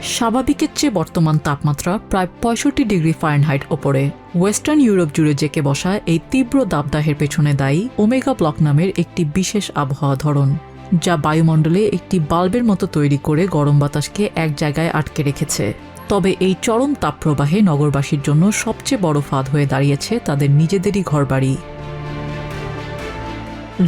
স্বাভাবিকের চেয়ে বর্তমান তাপমাত্রা প্রায় 65 ডিগ্রি ফারেনহাইট ওপরে। ওয়েস্টার্ন ইউরোপ জুড়ে জেঁকে বসা এই তীব্র দাবদাহের পেছনে দায়ী ওমেগা ব্লক নামের একটি বিশেষ আবহাওয়া ধরন, যা বায়ুমণ্ডলে একটি বাল্বের মতো তৈরি করে গরম বাতাসকে এক জায়গায় আটকে রেখেছে। তবে এই চরম তাপপ্রবাহে নগরবাসীর জন্য সবচেয়ে বড় ফাঁদ হয়ে দাঁড়িয়েছে তাদের নিজেদেরই ঘরবাড়ি।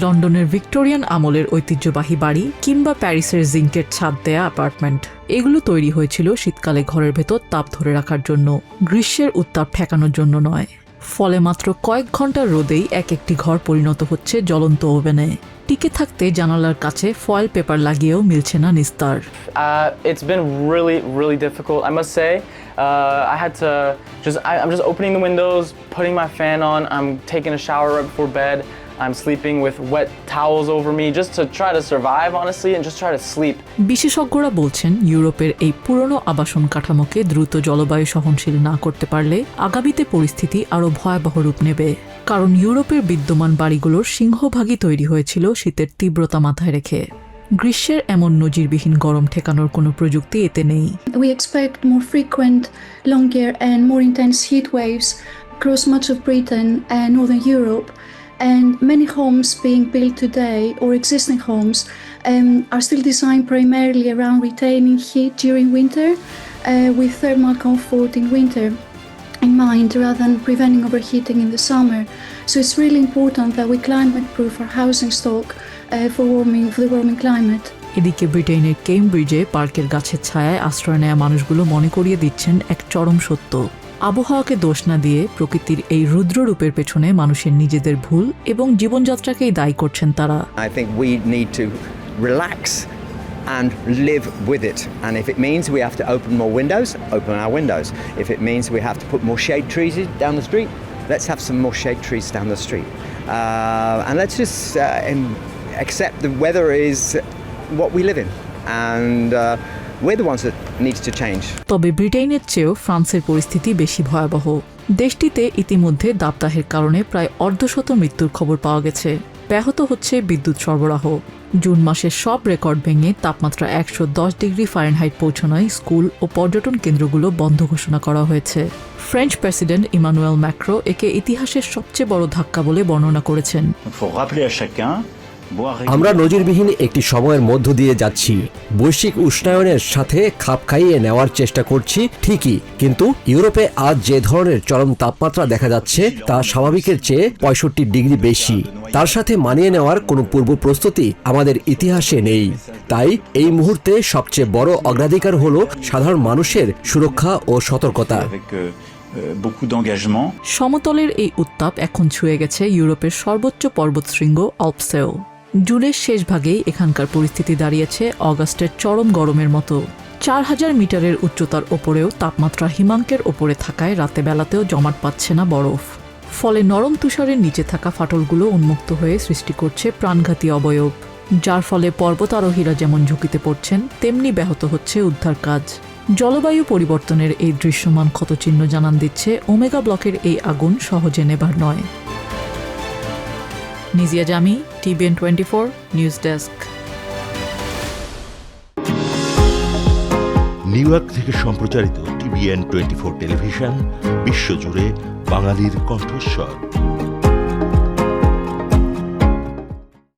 লন্ডনের ভিক্টোরিয়ান আমলের ঐতিহ্যবাহী বাড়ি কিংবা প্যারিসের জিঙ্কের ছাদ দেয়া অ্যাপার্টমেন্ট, এগুলো তৈরি হয়েছিল শীতকালে ঘরের ভেতর তাপ ধরে রাখার জন্য, গ্রীষ্মের উত্তাপ ঠেকানোর জন্য নয়। ফলে মাত্র কয়েক ঘন্টার রোদেই এক একটি ঘর পরিণত হচ্ছে জ্বলন্ত ওভেনে। টিকে থাকতে জানালার কাছে ফয়েল পেপার লাগিয়েও মিলছে না নিস্তার। It's been really difficult, I must say. I'm just opening the windows, putting my fan on, I'm taking a shower right before bed. I'm sleeping with wet towels over me just to try to survive, honestly, and just try to sleep. বিশেষজ্ঞরা বলছেন ইউরোপের এই পুরনো আবাসন কাঠামোকে দ্রুত জলবায়ু সহনশীল না করতে পারলে আগামীতে পরিস্থিতি আরও ভয়াবহ রূপ নেবে। কারণ ইউরোপের বিদ্যমান বাড়িগুলোর সিংহভাগই তৈরি হয়েছিল শীতের তীব্রতা মাথায় রেখে। গ্রীষ্মের এমন নজিরবিহীন গরম ঠেকানোর কোনো প্রযুক্তি এতে নেই। We expect more frequent, longer and more intense heat waves across much of Britain and Northern Europe. And many homes being built today, or existing homes, are still designed primarily around retaining heat during winter, with thermal comfort in winter in mind rather than preventing overheating in the summer. So it's really important that we climate-proof our housing stock for the warming climate. এদিকে ব্রিটেনের কেমব্রিজে পার্কের গাছের ছায়ায় আশ্রয় নেয়া মানুষগুলো মনে করিয়ে দিচ্ছেন এক চরম সত্য। আবহাওয়াকে দোষ না দিয়ে প্রকৃতির এই রুদ্র রূপের পেছনে মানুষের নিজেদের ভুল এবং জীবনযাত্রাকেই দায়ী করছেন তারা। I think we need to relax and live with it. And if it means we have to open more windows, open our windows. If it means we have to put more shade trees down the street, let's have some more shade trees down the street. And let's just accept the weather is what we live in. And we're the ones that needs to change. তবে ব্রিটেনের চেয়েও ফ্রান্সের পরিস্থিতি বেশি ভয়াবহ। দেশটিতে ইতিমধ্যে দাবদাহের কারণে প্রায় অর্ধশত মৃত্যুর খবর পাওয়া গেছে। ব্যাহত হচ্ছে বিদ্যুৎ সরবরাহ। জুন মাসের সব রেকর্ড ভেঙে তাপমাত্রা 110 ডিগ্রি ফারেনহাইট পৌঁছানোয় স্কুল ও পর্যটন কেন্দ্রগুলো বন্ধ ঘোষণা করা হয়েছে। ফ্রেঞ্চ প্রেসিডেন্ট ইমানুয়েল ম্যাক্রো একে ইতিহাসের সবচেয়ে বড় ধাক্কা বলে বর্ণনা করেছেন। আমরা নজিরবিহীন একটি সময়ের মধ্য দিয়ে যাচ্ছি। বৈশ্বিক উষ্ণায়নের সাথে খাপ খাইয়ে নেওয়ার চেষ্টা করছি ঠিকই, কিন্তু ইউরোপে আজ যে ধরনের চরম তাপমাত্রা দেখা যাচ্ছে তা স্বাভাবিকের চেয়ে 65 ডিগ্রি বেশি। তার সাথে মানিয়ে নেওয়ার কোনো পূর্ব প্রস্তুতি আমাদের ইতিহাসে নেই। তাই এই মুহূর্তে সবচেয়ে বড় অগ্রাধিকার হলো সাধারণ মানুষের সুরক্ষা ও সতর্কতা। সমতলের এই উত্তাপ এখন ছুঁয়ে গেছে ইউরোপের সর্বোচ্চ পর্বতশৃঙ্গ আল্পসেও। জুনের শেষ ভাগেই এখানকার পরিস্থিতি দাঁড়িয়েছে অগাস্টের চরম গরমের মতো। 4000 মিটারের উচ্চতার ওপরেও তাপমাত্রা হিমাঙ্কের ওপরে থাকায় রাতে বেলাতেও জমাট পাচ্ছে না বরফ। ফলে নরম তুষারের নিচে থাকা ফাটলগুলো উন্মুক্ত হয়ে সৃষ্টি করছে প্রাণঘাতী অবয়ব, যার ফলে পর্বতারোহীরা যেমন ঝুঁকিতে পড়ছেন তেমনি ব্যাহত হচ্ছে উদ্ধার কাজ। জলবায়ু পরিবর্তনের এই দৃশ্যমান ক্ষতচিহ্ন জানান দিচ্ছে ওমেগা ব্লকের এই আগুন সহজে নেবার নয়। নিজিয়া জামি, TBN 24 news desk. New York থেকে সম্প্রচারিত TBN 24 টেলিভিশন বিশ্বজুড়ে বাঙালির কণ্ঠস্বর।